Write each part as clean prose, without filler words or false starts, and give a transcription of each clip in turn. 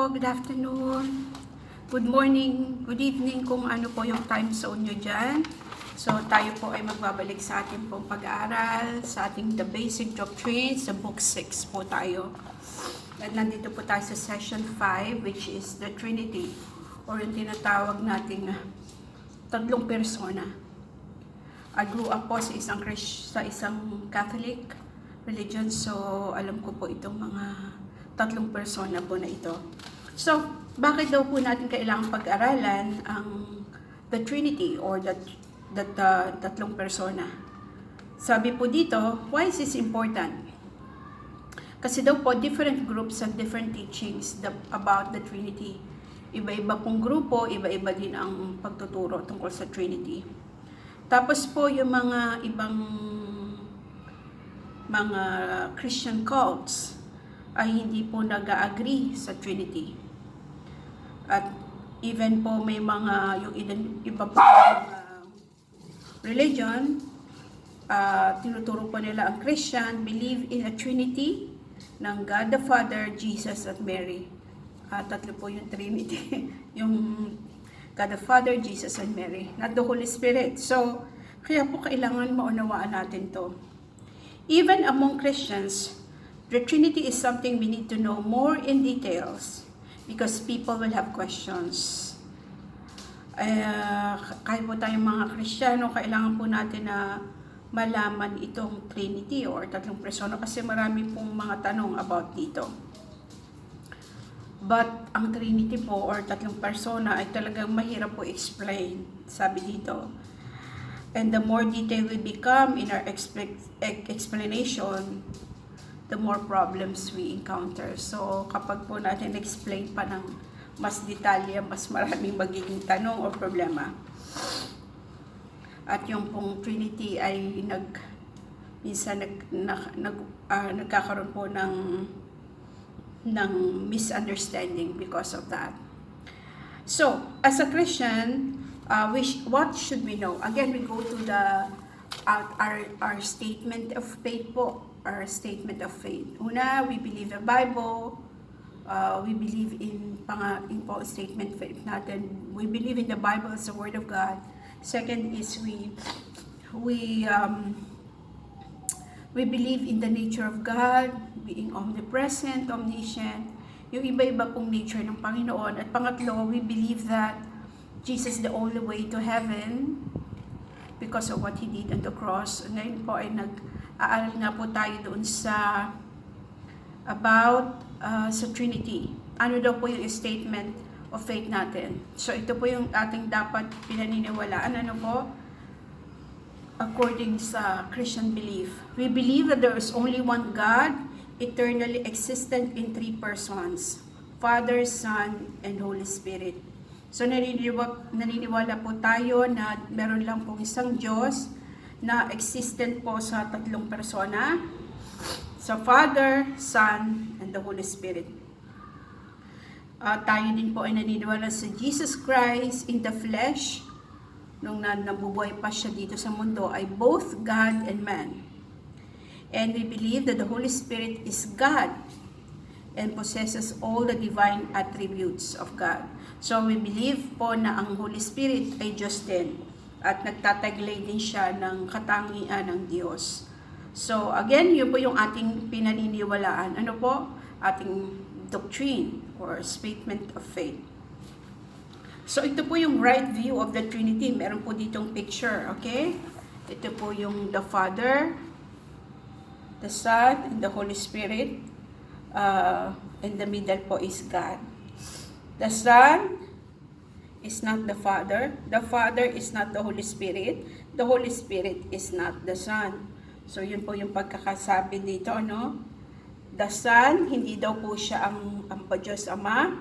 po, good afternoon, good morning, good evening kung ano po yung time zone nyo dyan. So tayo po ay magbabalik sa ating pong pag-aaral, sa ating The Basic Doctrines, sa Book 6 po tayo. At nandito po tayo sa Session 5, which is the Trinity, or yung tinatawag nating tatlong persona. I grew up po sa isang Catholic religion, so alam ko po itong mga tatlong persona po na ito. So, bakit daw po natin kailangang pag-aralan ang the Trinity or the tatlong persona? Sabi po dito, why is this important? Kasi daw po, different groups and different teachings about the Trinity. Iba-iba pong grupo, iba-iba din ang pagtuturo tungkol sa Trinity. Tapos po, yung mga ibang mga Christian cults ay hindi po nag-agree sa Trinity. At even po may mga, yung iba po religion, tinuturo po nila ang Christian, believe in a Trinity ng God the Father, Jesus at Mary. Tatlo po yung Trinity. Yung God the Father, Jesus and Mary, not the Holy Spirit. So, kaya po kailangan maunawaan natin to. Even among Christians, the Trinity is something we need to know more in details because people will have questions. Kahit po tayong mga Kristiyano, kailangan po natin na malaman itong Trinity or tatlong persona kasi marami pong mga tanong about dito. But ang Trinity po or tatlong persona ay talagang mahirap po explain, sabi dito. And the more detailed we become in our explanation, the more problems we encounter. So, kapag po natin explain pa ng mas detalye, mas maraming magiging tanong o problema. At yung pong Trinity ay minsan nagkakaroon po ng misunderstanding because of that. So, as a Christian, what should we know? Again, we go to our statement of faith po. Our statement of faith. Una, we believe the Bible. We believe in statement faith natin. We believe in the Bible as the Word of God. Second is we believe in the nature of God, being omnipresent, omniscient, yung iba-iba pong nature ng Panginoon. At pangatlo, we believe that Jesus is the only way to heaven because of what He did on the cross. Ngayon po ay aaral nga po tayo doon sa Trinity. Ano daw po yung statement of faith natin. So ito po yung ating dapat pinaniniwalaan. Ano po? According sa Christian belief. We believe that there is only one God, eternally existent in three persons. Father, Son, and Holy Spirit. So naniniwala po tayo na meron lang pong isang Diyos na existent po sa tatlong persona, sa Father, Son, and the Holy Spirit. Tayo din po ay naniniwala sa Jesus Christ in the flesh, nung nabubuhay pa siya dito sa mundo, ay both God and man. And we believe that the Holy Spirit is God and possesses all the divine attributes of God. So we believe po na ang Holy Spirit ay Diyos din. At nagtataglay din siya ng katangian ng Diyos. So, again, yun po yung ating pinaniniwalaan. Ano po? Ating doctrine or statement of faith. So, ito po yung right view of the Trinity. Meron po ditong picture, okay? Ito po yung the Father, the Son, and the Holy Spirit. In the middle po is God. The Son is not the Father. The Father is not the Holy Spirit. The Holy Spirit is not the Son. So, yun po yung pagkakasabi dito, ano? The Son, hindi daw po siya ang Diyos Ama.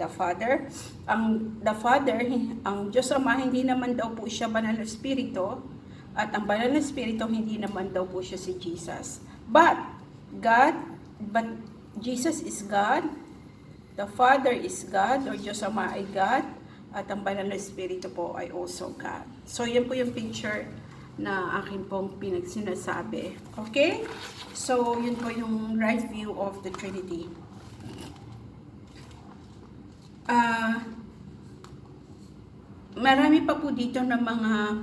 The Father. The Father, ang Diyos Ama, hindi naman daw po siya Banal na Espiritu. At ang Banal na Espiritu, hindi naman daw po siya si Jesus. But Jesus is God. The Father is God, or Diyos Ama ay God, at ang Banal na Espiritu po ay also God. So, yan po yung picture na akin pong pinagsinasabi. Okay? So, yun po yung right view of the Trinity. Ah, marami pa po dito na mga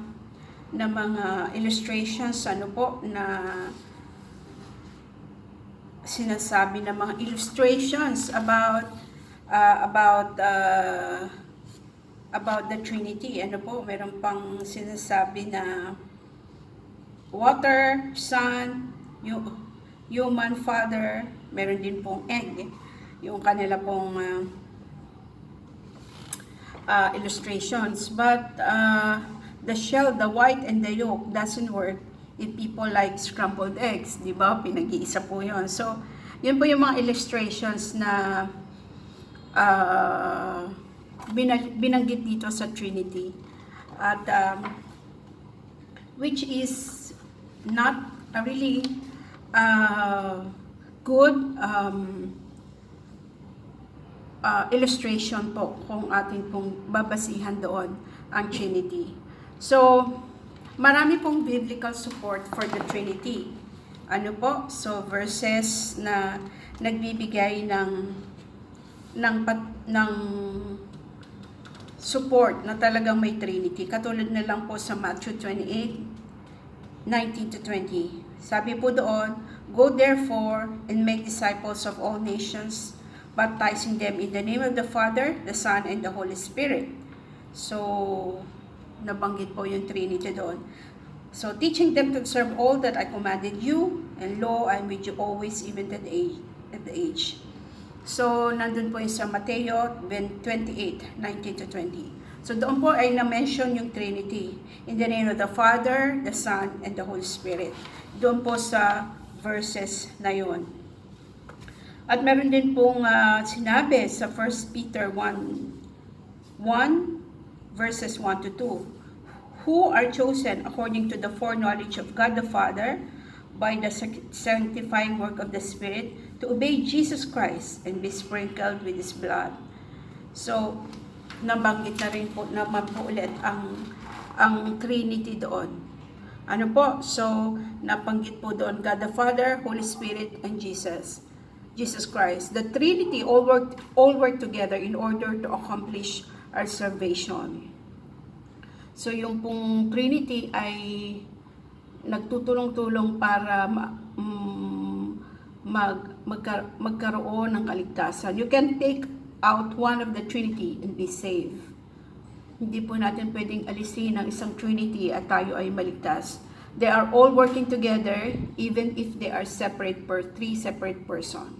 illustrations, ano po, na sinasabi na mga illustrations about the Trinity. Ano po, meron pang sinasabi na water, sun, human father, meron din pong egg, yung kanila pong illustrations. But the shell, the white, and the yolk doesn't work if people like scrambled eggs, di ba? Pinag-iisa po yun. So, yun po yung mga illustrations na binanggit dito sa Trinity. At which is not a really good illustration po kung ating pong babasihan doon ang Trinity. So, marami pong biblical support for the Trinity. Ano po? So, verses na nagbibigay ng support na talagang may Trinity. Katulad na lang po sa Matthew 28:19-20. Sabi po doon, "Go therefore and make disciples of all nations, baptizing them in the name of the Father, the Son, and the Holy Spirit." So, nabanggit po yung Trinity doon. So, teaching them to observe all that I commanded you, and lo, I am with you always, even to the age. So, nandun po yung sa Mateo 28:19-20. So, doon po ay na-mention yung Trinity. In the name of the Father, the Son, and the Holy Spirit. Doon po sa verses na yun. At meron din pong sinabi sa 1 Peter 1 verses 1-2. Who are chosen according to the foreknowledge of God the Father by the sanctifying work of the Spirit to obey Jesus Christ and be sprinkled with His blood. So, nabanggit na rin po naman po ulit ang Trinity doon. Ano po? So, nabanggit po doon God the Father, Holy Spirit, and Jesus Christ. The Trinity all work together in order to accomplish our salvation. So, yung pong Trinity ay nagtutulong-tulong para magkaroon ng kaligtasan. You can take out one of the Trinity and be saved. Hindi po natin pwedeng alisin ang isang Trinity at tayo ay maligtas. They are all working together even if they are three separate persons.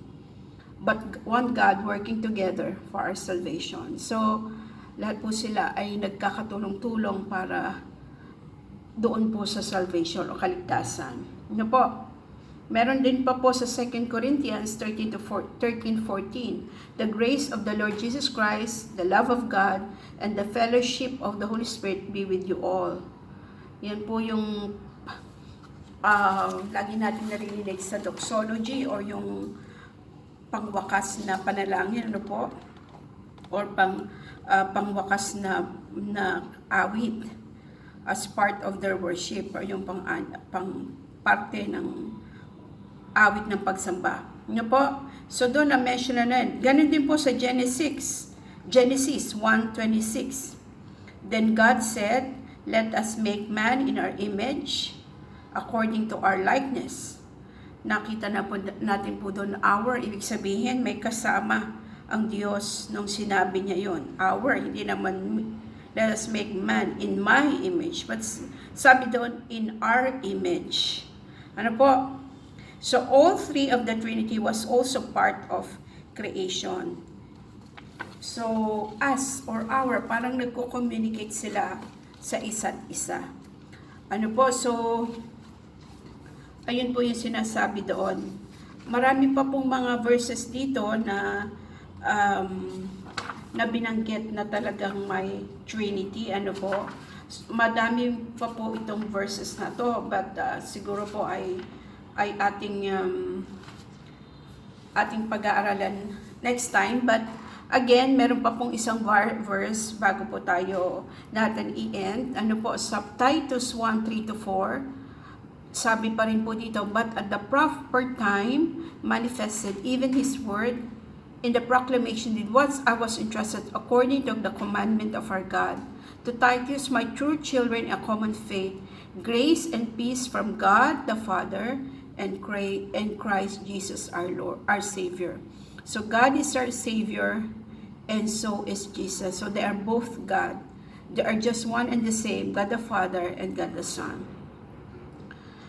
But one God working together for our salvation. So, lahat po sila ay nagkakatulong-tulong para doon po sa salvation o kaligtasan. Ano po? Meron din pa po sa 2 Corinthians 13:14. The grace of the Lord Jesus Christ, the love of God, and the fellowship of the Holy Spirit be with you all. Yan po yung lagi natin narinig sa doxology or yung pangwakas na panalangin, ano po? Or pangwakas na awit as part of their worship or yung pang parte ng awit ng pagsamba. Ano po? So doon na-mention na rin. Ganun din po sa Genesis 1:26. Then God said, "Let us make man in our image, according to our likeness." Nakita na po natin po doon our, ibig sabihin may kasama ang Diyos nung sinabi niya yon. Our, hindi naman let us make man in my image. But sabi doon, in our image. Ano po? So, all three of the Trinity was also part of creation. So, us or our, parang nagko-communicate sila sa isa't isa. Ano po? So, ayun po yung sinasabi doon. Marami pa pong mga verses dito na binanggit na talagang may Trinity. Ano po? Madami pa po itong verses na to, but siguro po ay ating pag-aaralan next time. But again, meron pa pong isang verse bago po tayo natin i-end. Ano po, sa Titus 1:3-4, sabi pa rin po dito, but at the proper time manifested even His word in the proclamation did what I was entrusted according to the commandment of our God. To Titus, my true children, a common faith, grace and peace from God the Father and Christ Jesus our Lord, our Savior. So God is our Savior, and so is Jesus. So they are both God. They are just one and the same, God the Father and God the Son.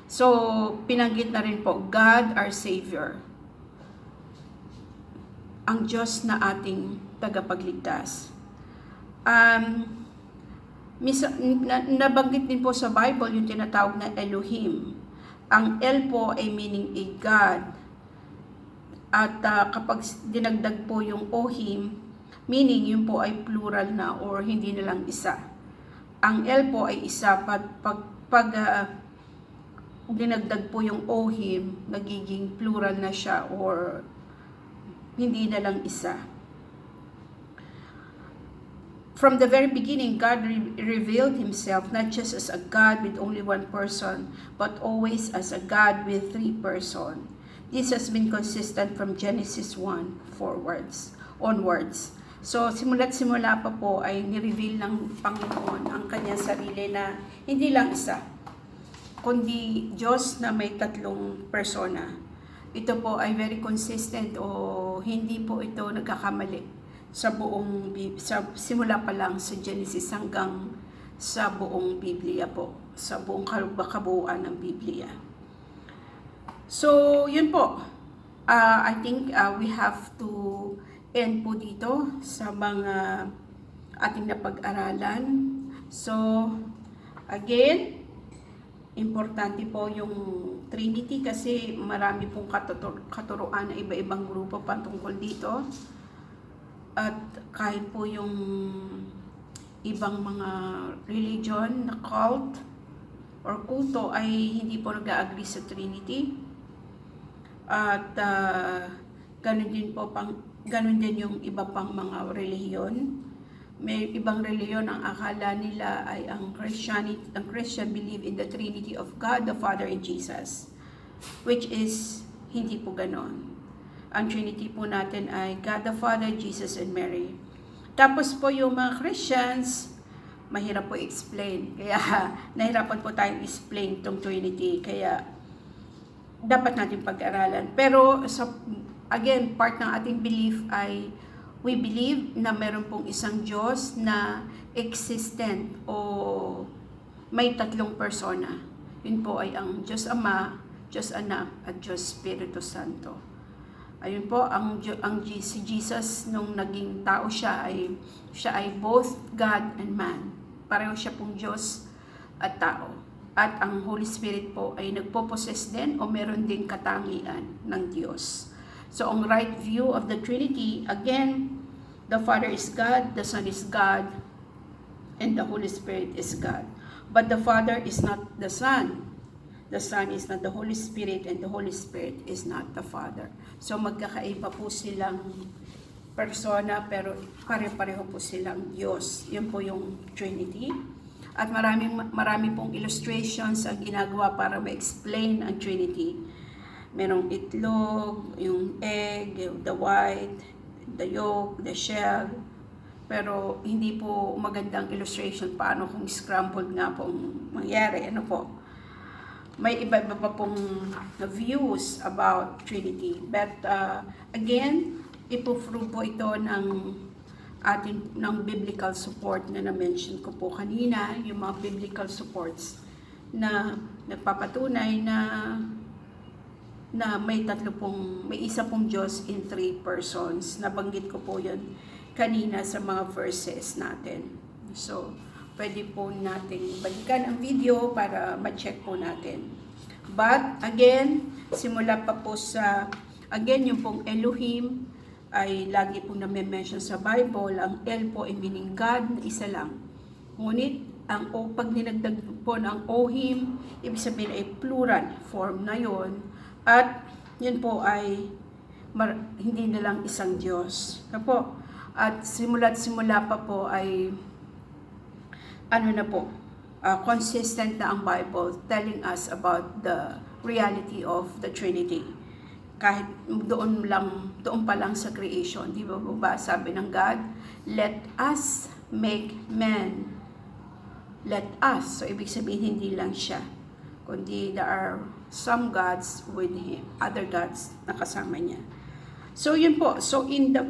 So, pinanggit na rin po, God our Savior, ang Diyos na ating tagapagligtas. Nabanggit din po sa Bible yung tinatawag na Elohim. Ang El po ay meaning a God. At kapag dinagdag po yung Ohim, meaning yun po ay plural na or hindi na lang isa. Ang El po ay isa. Pag dinagdag po yung Ohim, nagiging plural na siya or hindi na lang isa. From the very beginning, God revealed Himself not just as a God with only one person, but always as a God with three persons. This has been consistent from Genesis 1 onwards. So, simula't simula pa po ay nireveal ng Panginoon ang kanyang sarili na hindi lang isa, kundi Diyos na may tatlong persona. Ito po ay very consistent o hindi po ito nagkakamali sa simula pa lang sa Genesis hanggang sa buong Biblia po, sa buong kabuuan ng Biblia. So, yun po. I think we have to end po dito sa mga ating napag-aralan. So, again, importante po yung Trinity kasi marami pong katuruan na iba-ibang grupo patungkol dito. At kahit po yung ibang mga religion na cult or kulto ay hindi po nag-agree sa Trinity. At ganun din yung iba pang mga relihiyon. May ibang reliyon ang akala nila ay ang Christian believe in the Trinity of God, the Father, and Jesus, which is hindi po ganon. Ang Trinity po natin ay God the Father, Jesus, and Mary. Tapos po yung mga Christians, mahirap po explain. Kaya nahirapan po tayong explain itong Trinity. Kaya dapat natin pag-aralan. Pero again, part ng ating belief ay we believe na meron pong isang Diyos na existent o may tatlong persona. Yun po ay ang Diyos Ama, Diyos Anak, at Diyos Espiritu Santo. Ayun po, si Jesus nung naging tao siya ay both God and man. Pareho siya pong Diyos at tao. At ang Holy Spirit po ay nagpo-possess din o meron din katangian ng Diyos. So, ang right view of the Trinity, again, the Father is God, the Son is God, and the Holy Spirit is God. But the Father is not the Son. The Son is not the Holy Spirit, and the Holy Spirit is not the Father. So, magkakaiba po silang persona, pero pare-pareho po silang Diyos. Yun po yung Trinity. At marami pong illustrations ang ginagawa para ma-explain ang Trinity. Merong itlog, yung egg, the white, the yolk, the shell. Pero hindi po magandang illustration paano kung scrambled nga pong mangyari. Ano po? May iba-iba pa pong views about Trinity. But again, ipo-prove po ito ng biblical support na na-mention ko po kanina, yung mga biblical supports na nagpapatunay na may isa pong Diyos in three persons. Nabanggit ko po yun kanina sa mga verses natin. So, pwede po natin balikan ang video para ma-check po natin. But, again, simula pa po yung pong Elohim, ay lagi pong na-mention sa Bible. Ang El po ay meaning God na isa lang. Ngunit, pag dinagdag po ng Ohim, ibig sabihin ay plural form na yon. At yun po ay hindi na lang isang Diyos. At simula pa po ay consistent na ang Bible telling us about the reality of the Trinity. kahit doon pa lang sa creation, di ba sabi ng God, let us make man. Let us. So, ibig sabihin, hindi lang siya, kundi there are some gods with him, other gods na kasama niya. So, yun po. So, in the,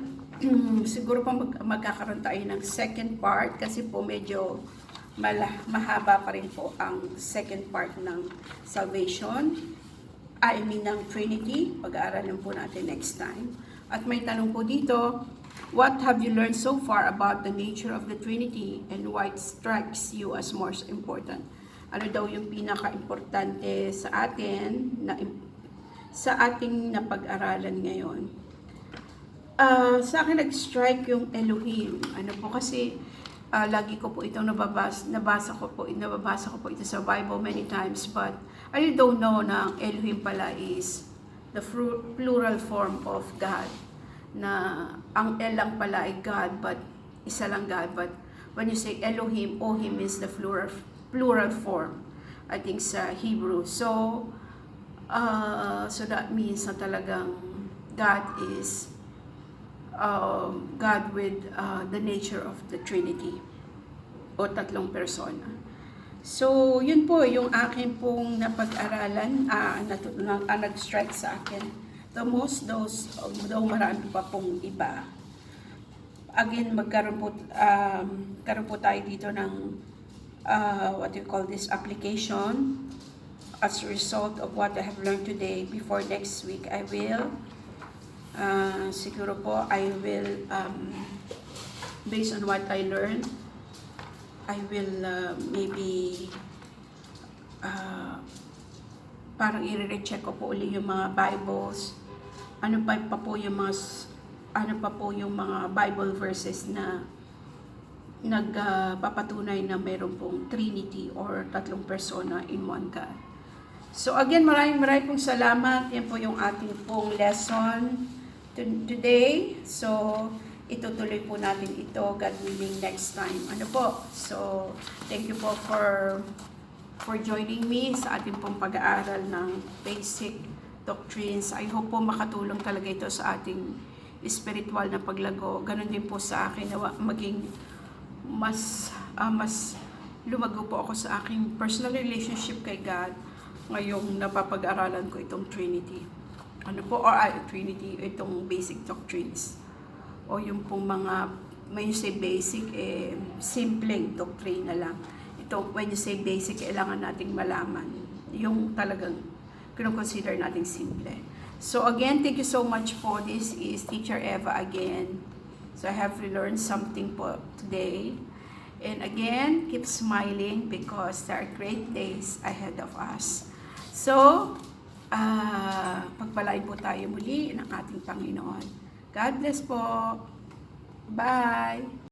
siguro pa magkakaroon tayo ng second part, kasi po medyo mahaba pa rin po ang second part ng salvation. I mean ng Trinity, pag-aaralan po natin next time. At may tanong po dito, what have you learned so far about the nature of the Trinity and why it strikes you as most important? Ano daw yung pinaka-importante sa atin, sa ating napag-aralan ngayon? Sa akin nag-strike yung Elohim. Ano po kasi, lagi ko po itong nababasa ko po ito sa Bible many times, but I don't know na Elohim pala is the plural form of God, na ang El lang pala ay God, but isa lang God. But when you say Elohim, Ohim is the plural form, I think sa Hebrew. So that means na talagang God is God with the nature of the Trinity o tatlong persona. So, yun po yung akin pong napag-aralan, nag-strike sa akin. The most, though marami pa pong iba. Again, karoon po tayo dito ng what you call this application as a result of what I have learned today. Before next week, I will siguro po I will based on what I learned, I will maybe parang i-recheck ko po uli yung mga Bibles, ano pa po yung mga Bible verses na nagpapatunay na mayroon pong Trinity or tatlong persona in one God. So again, maraming pong salamat. Yan po yung ating pong lesson today. So itutuloy po natin ito, God willing, next time. Ano po? So, thank you po for joining me sa ating pong pag-aaral ng basic doctrines. I hope po makatulong talaga ito sa ating spiritual na paglago. Ganon din po sa akin na maging mas lumago po ako sa aking personal relationship kay God ngayong napapag-aralan ko itong Trinity. Ano po? Or Trinity, itong basic doctrines. O yung pong mga, when you say basic, simpleng doctrine na lang. Ito, when you say basic, kailangan nating malaman. Yung talagang, kino-consider nating simple. So again, thank you so much po. This is Teacher Eva again. So I have learned something po today. And again, keep smiling because there are great days ahead of us. So, pagpalain po tayo muli ng ating Panginoon. God bless po. Bye!